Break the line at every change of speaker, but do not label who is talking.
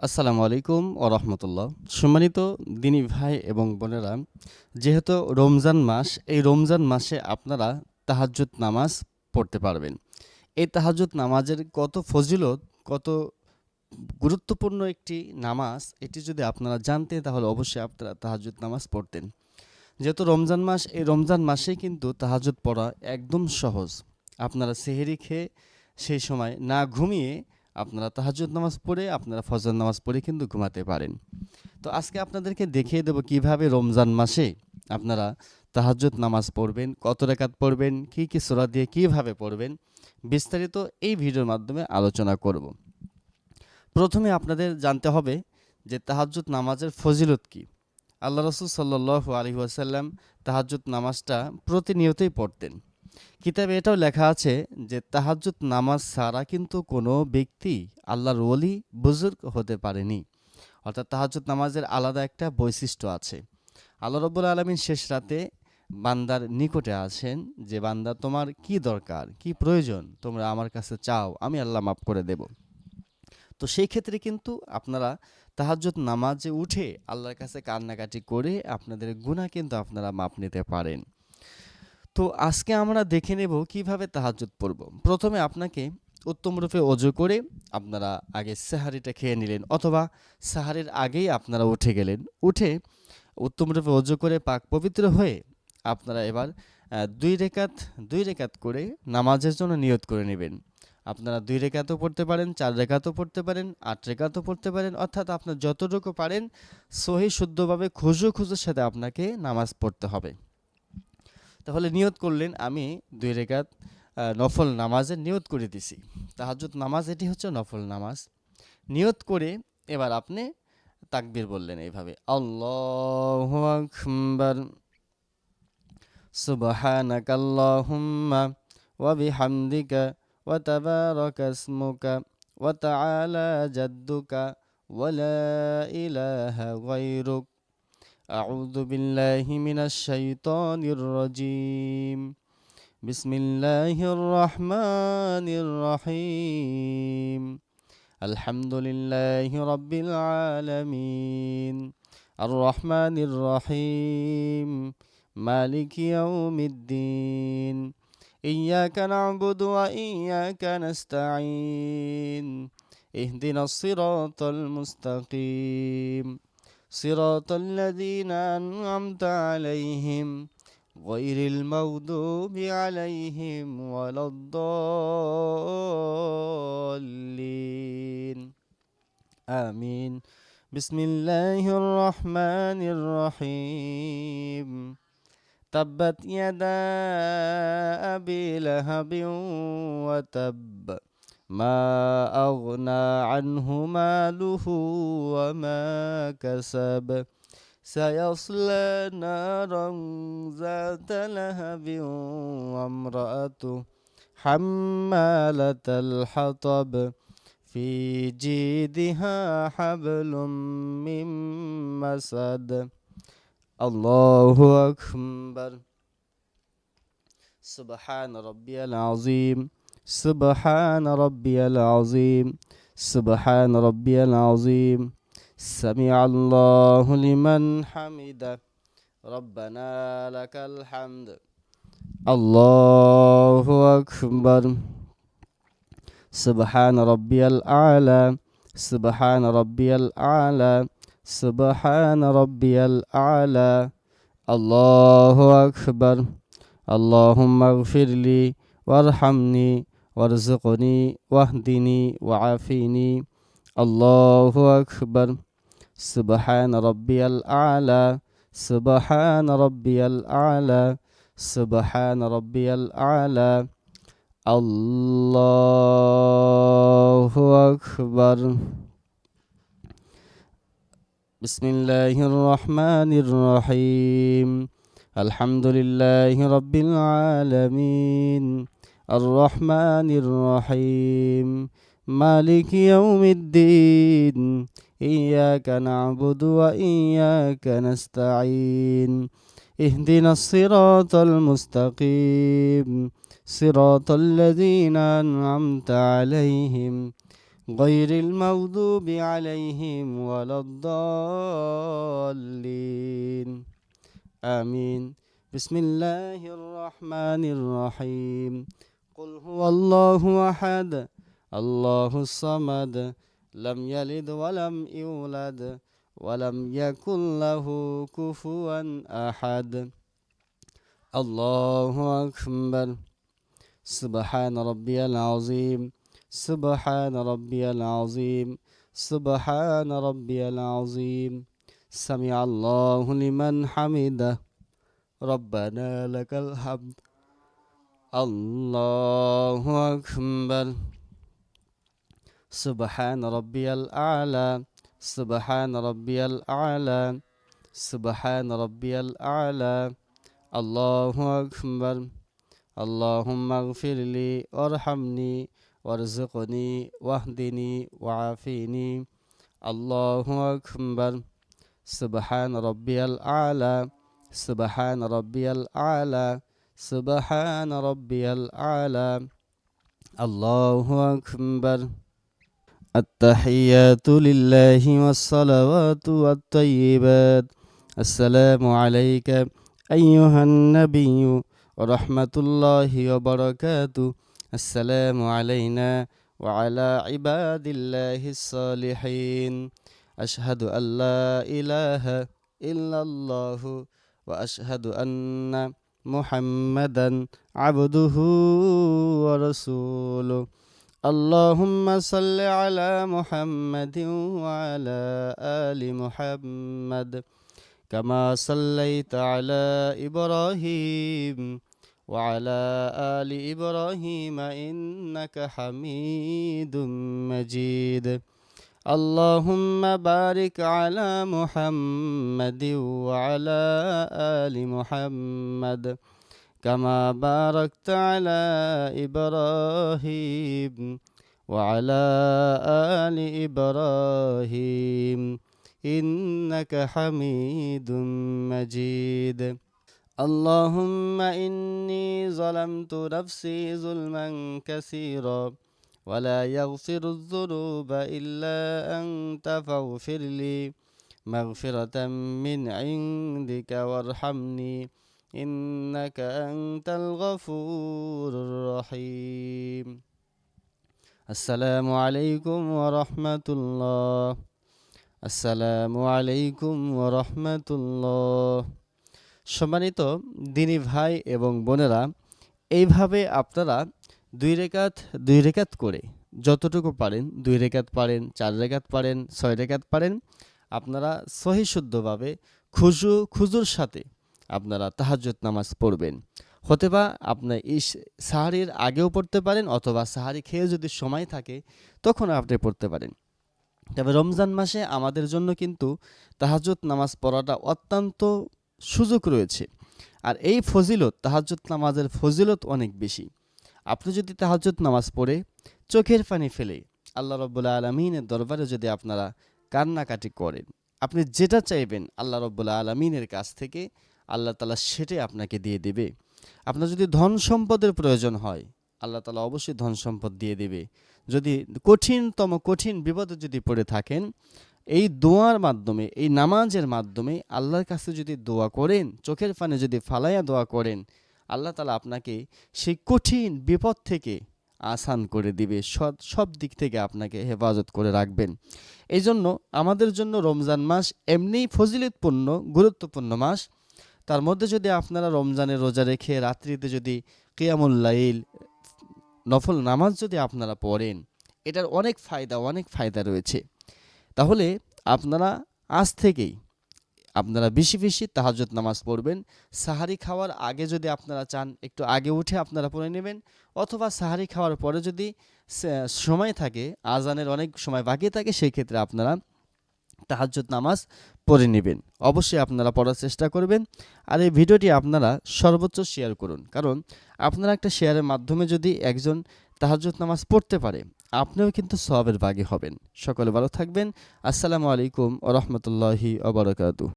আসসালামু আলাইকুম ও রহমতুল্লাহ। সম্মানিত দিনী ভাই এবং বোনেরা, যেহেতু রমজান মাস, এই রমজান মাসে আপনারা তাহাজ্জুদ নামাজ পড়তে পারবেন। এই তাহাজ্জুদ নামাজের কত ফজিলত, কত গুরুত্বপূর্ণ একটি নামাজ, এটি যদি আপনারা জানতেন তাহলে অবশ্যই আপনারা তাহাজ্জুদ নামাজ পড়তেন। যেহেতু রমজান মাস, এই রমজান মাসে কিন্তু তাহাজ্জুদ পড়া একদম সহজ। আপনারা সেহরি খেয়ে সেই সময় না ঘুমিয়ে আপনারা তাহাজ্জুদ নামাজ পড়ে আপনারা ফজর নামাজ পড়ে কিন্তু ঘুমাতে পারেন। তো আজকে আপনাদেরকে দেখিয়ে দেব কিভাবে রমজান মাসে আপনারা তাহাজ্জুদ নামাজ পড়বেন, কত রাকাত পড়বেন, কী কী সূরা দিয়ে কিভাবে পড়বেন, বিস্তারিত এই ভিডিওর মাধ্যমে আলোচনা করব। প্রথমে আপনাদের জানতে হবে যে তাহাজ্জুদ নামাজের ফজিলত কী। আল্লাহ রাসূল সাল্লাল্লাহু আলাইহি ওয়াসাল্লাম তাহাজ্জুদ নামাজটা প্রতিনিয়তই পড়তেন। কিতাবে এটাও লেখা আছে যে তাহাজ্জুদ নামাজ ছাড়া কিন্তু কোনো ব্যক্তি আল্লাহর ওলি বুজুর্গ হতে পারেনি। অর্থাৎ তাহাজ্জুদ নামাজের আলাদা একটা বৈশিষ্ট্য আছে। আল্লাহ রাব্বুল আলামিন শেষ রাতে বান্দার নিকটে আছেন যে বান্দা তোমার কি দরকার, কি প্রয়োজন, তোমরা আমার কাছে চাও, আমি আল্লাহ মাফ করে দেব। তো সেই ক্ষেত্রে কিন্তু আপনারা তাহাজ্জুদ নামাজে উঠে আল্লাহর কাছে কান্নাকাটি করে আপনাদের গুনাহ কিন্তু আপনারা মাপ নিতে পারেন। তো আজকে আমরা দেখে নেব কিভাবে তাহাজ্জুদ পড়ব। প্রথমে আপনাকে উত্তম রূপে অজু করে আপনারা আগে সেহারিটা খেয়ে নিলেন, অথবা সাহারির আগেই আপনারা উঠে গেলেন। উঠে উত্তম রূপে অজু করে পাক পবিত্র হয়ে আপনারা এবার দুই রেকাত করে নামাজের জন্য নিয়ত করে নেবেন। আপনারা 2 রেকাতও পড়তে পারেন, 4 রেকাতও পড়তে পারেন, 8 রেকাতও পড়তে পারেন, অর্থাৎ আপনার যতটুকু পারেন সহি শুদ্ধভাবে খুজুর সাথে আপনাকে নামাজ পড়তে হবে। তাহলে নিয়ত করলেন, আমি 2 রেকাত নফল নামাজের নিয়ত করে দিছি। তাহাজ্জুদ নামাজ এটি হচ্ছে নফল নামাজ। নিয়ত করে এবার আপনি তাকবীর বললেন এইভাবে, আল্লাহু আকবার, সুবহানাকাল্লাহুম্মা ওয়া বিহামদিকা ওয়া তাবারাকা ইসমুকা ওয়া তাআলা জাদ্দুকা ওয়া লা ইলাহা গায়রুক, আউযু বিল্লাহি মিনাশ শাইতানির রাজীম, বিসমিল্লাহির রহমানির রহিম, আলহামদুলিল্লাহি রাব্বিল আলামিন, আর রহমানির রহিম, মালিকি ইয়াউমিদ্দিন, ইয়াকা না'বুদু ওয়া ইয়াকা নাস্তাঈন, ইহদিনাস সিরাতাল মুস্তাকিম, সিরাতাল লাযীনা আন'আমতা আলাইহিম গায়রিল মাগদুবি আলাইহিম ওয়ালাদ-দাল্লিন, আমিন। বিসমিল্লাহির রহমানির রহিম, তাব্বাত ইয়াদা আবি লাহাবিন ওয়া তাব, মা আগনা আনহু মালুহু ওয়া মা কাসাব, সায়াসলা নারান যাতা লাহাবিন ওয়া ইমরাআতুহু হাম্মালাতাল হাতাব, ফি জিদিহা হাবলুম মিন মাসাদ, আল্লাহু আকবার, সুবহান রাব্বিয়াল আযীম, সুবহান রাব্বিয়াল আযীম, সুবহান রাব্বিয়াল আযীম, সামিআল্লাহু লিমান হামিদা, রব্বানা লাকাল হামদ, আল্লাহু আকবার, সুবহান রাব্বিয়াল আ'লা, সুবহান রাব্বিয়াল আ'লা, সুবহান রাব্বিয়াল আ'লা, আল্লাহু আকবার, আল্লাহুম্মা ইগফিরলি ওয়ারহামনি ওয়ারযুকনি ওয়াহদিনি ওয়াআফিনি, আল্লাহু আকবার, সুবহান রাব্বিয়াল আ'লা, সুবহান রাব্বিয়াল আ'লা, সুবহান রাব্বিয়াল আ'লা, আল্লাহু আকবার। বিসমিল্লাহির রহমানির রহিম, আলহামদুলিল্লাহি রাব্বিল আলামিন, আর রহমানির রহিম, মালিকি ইয়াউমিদ্দিন, ইয়াকা না'বুদু ওয়া ইয়াকা নাস্তাঈন, ইহদিনাস সিরাতাল মুস্তাকিম, সিরাতাল লাযীনা আন'আমতা আলাইহিম غير المغضوب عليهم ولا الضالين آمين. بسم الله الرحمن الرحيم. قل هو الله أحد الله الصمد لم يلد ولم يولد ولم يكن له كفوا أحد. الله أكبر. سبحان ربي العظيم سبحان ربي العظيم سبحان ربي العظيم. سمع الله لمن حمده ربنا لك الحمد. الله أكبر. سبحان ربي الأعلى سبحان ربي الأعلى سبحان ربي الأعلى. الله أكبر. اللهم اغفر لي وارحمني وارزقني واهدني وعافيني. الله أكبر. سبحان ربي الأعلى سبحان ربي الأعلى سبحان ربي الأعلى. الله أكبر. التحيات لله والصلوات والطيبات. السلام عليك أيها النبي ورحمة الله وبركاته. السلام علينا وعلى عباد الله الصالحين. أشهد أن لا إله إلا الله وأشهد أن محمدا عبده ورسوله. اللهم صل على محمد وعلى آل محمد كما صليت على إبراهيم وعلى آل إبراهيم إنك حميد مجيد. اللهم بارك على محمد وعلى آل محمد كما باركت على إبراهيم وعلى آل إبراهيم إنك حميد مجيد. اللهم إني ظلمت نفسي ظلما كثيرا ولا يغفر الذنوب إلا أنت فاغفر لي مغفرة من عندك وارحمني إنك أنت الغفور الرحيم. السلام عليكم ورحمة الله. আসসালামু আলাইকুম ওয়া রাহমাতুল্লাহ। সম্মানিত দিনী ভাই এবং বোনেরা, এইভাবে আপনারা দুই রেকাত করে যতটুকু পারেন, 2 রেকাত পারেন, 4 রেকাত পারেন, 6 রেকাত পারেন, আপনারা সহি শুদ্ধভাবে খুজুর সাথে আপনারা তাহাজ্জুদ নামাজ পড়বেন। হতেবা আপনার সাহারির আগেও পড়তে পারেন অথবা সাহারি খেয়ে যদি সময় থাকে তখন আপনি পড়তে পারেন। তবে রমজান মাসে আমাদের জন্য কিন্তু তাহাজ্জুদ নামাজ পড়াটা অত্যন্ত সুযোগ রয়েছে। আর এই ফজিলত, তাহাজ্জুদ নামাজের ফজিলত অনেক বেশি। আপনি যদি তাহাজ্জুদ নামাজ পড়ে চোখের পানি ফেলে আল্লাহ রাব্বুল আলামিনের দরবারে যদি আপনারা কান্নাকাটি করেন, আপনি যেটা চাইবেন আল্লাহ রাব্বুল আলামিনের কাছ থেকে আল্লাহ তাআলা সেটাই আপনাকে দিয়ে দেবে। আপনার যদি ধন সম্পদের প্রয়োজন হয়, আল্লাহ তাআলা অবশ্যই ধন সম্পদ দিয়ে দেবে। যদি কঠিন বিপদে যদি পড়ে থাকেন, এই দোয়ার মাধ্যমে, এই নামাজের মাধ্যমে আল্লাহর কাছে যদি দোয়া করেন, চোখের পানি যদি ফালাইয়া দোয়া করেন, আল্লাহ তাআলা আপনাকে সেই কঠিন বিপদ থেকে আসান করে দিবে, সব দিক থেকে আপনাকে হেফাজত করে রাখবেন। এই জন্য আমাদের জন্য রমজান মাস এমনিই ফজিলতপূর্ণ, গুরুত্বপূর্ণ মাস। তার মধ্যে যদি আপনারা রমজানের রোজা রেখে রাত্রিতে যদি কিয়ামুল লাইল, নফল নামাজ যদি আপনারা পড়েন, এটার অনেক ফায়দা রয়েছে। তাহলে আপনারা আজ থেকেই আপনারা বেশি বেশি তাহাজ্জুদ নামাজ পড়বেন। সাহারি খাওয়ার আগে যদি আপনারা চান একটু আগে উঠে আপনারা পড়ে নেবেন, অথবা সাহারি খাওয়ার পরে যদি সময় থাকে, আজানের অনেক সময় বাকি থাকে, সেই ক্ষেত্রে আপনারা তাহাজ্জুদ নামাজ পড়ে নেবেন। অবশ্যই আপনারা পড়ার চেষ্টা করবেন। আর এই ভিডিওটি আপনারা সর্বোচ্চ শেয়ার করুন, কারণ আপনারা একটা শেয়ারের মাধ্যমে যদি একজন তাহাজ্জুদ নামাজ পড়তে পারে, আপনিও কিন্তু সওয়াবের ভাগী হবেন। সকলে ভালো থাকবেন। আসসালামু আলাইকুম ওয়া রাহমাতুল্লাহি ওয়া বারাকাতুহু।